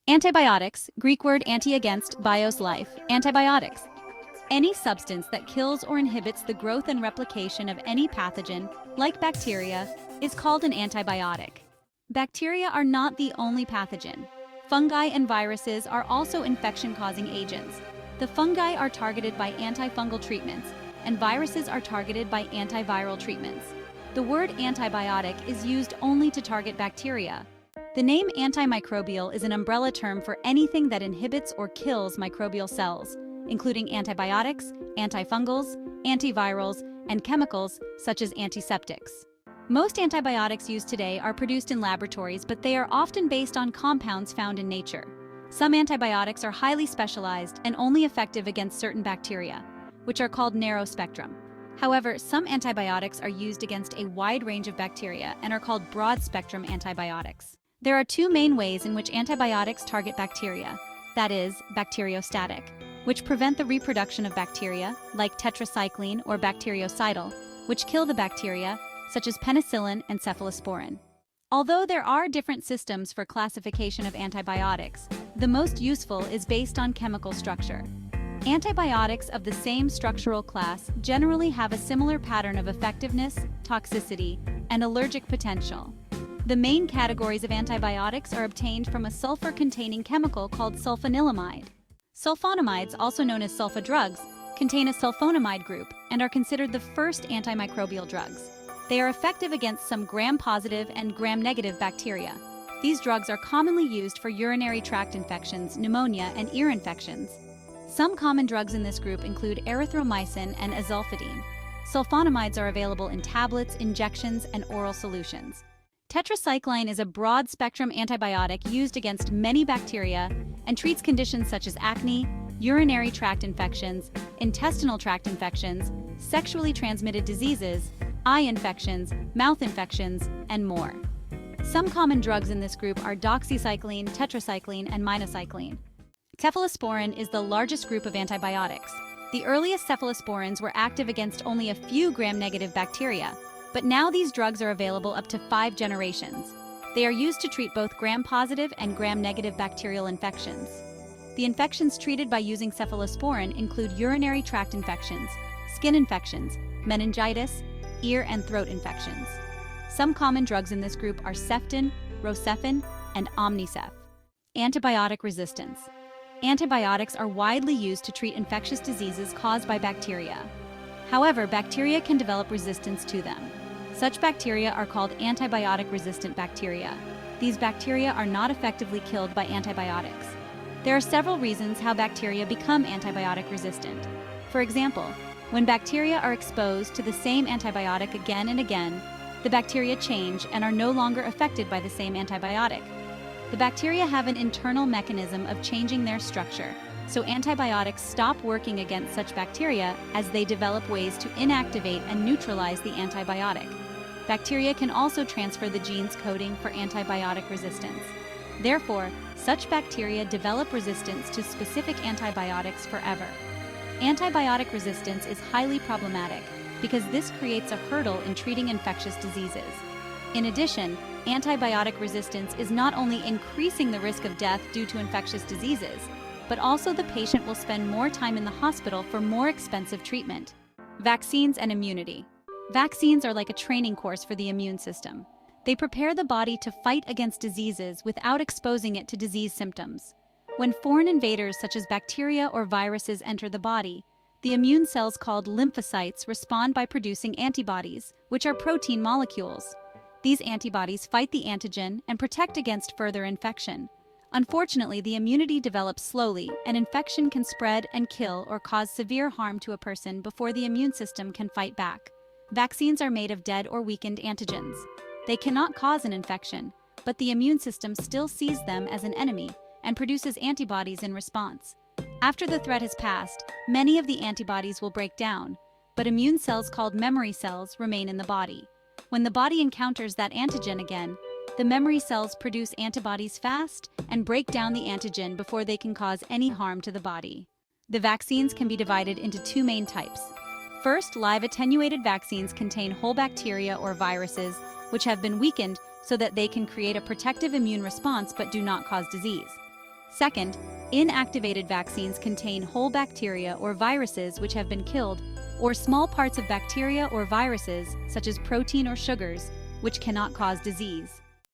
Antibiotics, Greek word anti against, bios life, antibiotics. Any substance that kills or inhibits the growth and replication of any pathogen, like bacteria, is called an antibiotic. Bacteria are not the only pathogen. Fungi and viruses are also infection-causing agents. The fungi are targeted by antifungal treatments, and viruses are targeted by antiviral treatments. The word antibiotic is used only to target bacteria. The name antimicrobial is an umbrella term for anything that inhibits or kills microbial cells, including antibiotics, antifungals, antivirals, and chemicals such as antiseptics. Most antibiotics used today are produced in laboratories, but they are often based on compounds found in nature. Some antibiotics are highly specialized and only effective against certain bacteria, which are called narrow spectrum. However, some antibiotics are used against a wide range of bacteria and are called broad spectrum antibiotics. There are two main ways in which antibiotics target bacteria, that is, bacteriostatic, which prevent the reproduction of bacteria, like tetracycline or bactericidal, which kill the bacteria, such as penicillin and cephalosporin. Although there are different systems for classification of antibiotics, the most useful is based on chemical structure. Antibiotics of the same structural class generally have a similar pattern of effectiveness, toxicity, and allergic potential. The main categories of antibiotics are obtained from a sulfur-containing chemical called sulfonamide. Sulfonamides, also known as sulfa drugs, contain a sulfonamide group and are considered the first antimicrobial drugs. They are effective against some gram-positive and gram-negative bacteria. These drugs are commonly used for urinary tract infections, pneumonia, and ear infections. Some common drugs in this group include erythromycin and azulfidine. Sulfonamides are available in tablets, injections, and oral solutions. Tetracycline is a broad-spectrum antibiotic used against many bacteria and treats conditions such as acne, urinary tract infections, intestinal tract infections, sexually transmitted diseases, eye infections, mouth infections, and more. Some common drugs in this group are doxycycline, tetracycline, and minocycline. Cephalosporin is the largest group of antibiotics. The earliest cephalosporins were active against only a few gram-negative bacteria, but now these drugs are available up to 5 generations. They are used to treat both gram-positive and gram-negative bacterial infections. The infections treated by using cephalosporin include urinary tract infections, skin infections, meningitis, ear and throat infections. Some common drugs in this group are Ceftin, Rocephin, and Omnicef. Antibiotic resistance. Antibiotics are widely used to treat infectious diseases caused by bacteria. However, bacteria can develop resistance to them. Such bacteria are called antibiotic-resistant bacteria. These bacteria are not effectively killed by antibiotics. There are several reasons how bacteria become antibiotic-resistant. For example, when bacteria are exposed to the same antibiotic again and again, the bacteria change and are no longer affected by the same antibiotic. The bacteria have an internal mechanism of changing their structure, so antibiotics stop working against such bacteria as they develop ways to inactivate and neutralize the antibiotic. Bacteria can also transfer the gene's coding for antibiotic resistance. Therefore, such bacteria develop resistance to specific antibiotics forever. Antibiotic resistance is highly problematic because this creates a hurdle in treating infectious diseases. In addition, antibiotic resistance is not only increasing the risk of death due to infectious diseases, but also the patient will spend more time in the hospital for more expensive treatment. Vaccines and immunity. Vaccines are like a training course for the immune system. They prepare the body to fight against diseases without exposing it to disease symptoms. When foreign invaders such as bacteria or viruses enter the body, the immune cells called lymphocytes respond by producing antibodies, which are protein molecules. These antibodies fight the antigen and protect against further infection. Unfortunately, the immunity develops slowly, and infection can spread and kill or cause severe harm to a person before the immune system can fight back. Vaccines are made of dead or weakened antigens. They cannot cause an infection, but the immune system still sees them as an enemy and produces antibodies in response. After the threat has passed, many of the antibodies will break down, but immune cells called memory cells remain in the body. When the body encounters that antigen again, the memory cells produce antibodies fast and break down the antigen before they can cause any harm to the body. The vaccines can be divided into 2 main types. First, live attenuated vaccines contain whole bacteria or viruses which have been weakened so that they can create a protective immune response but do not cause disease. Second, inactivated vaccines contain whole bacteria or viruses which have been killed, or small parts of bacteria or viruses, such as protein or sugars, which cannot cause disease.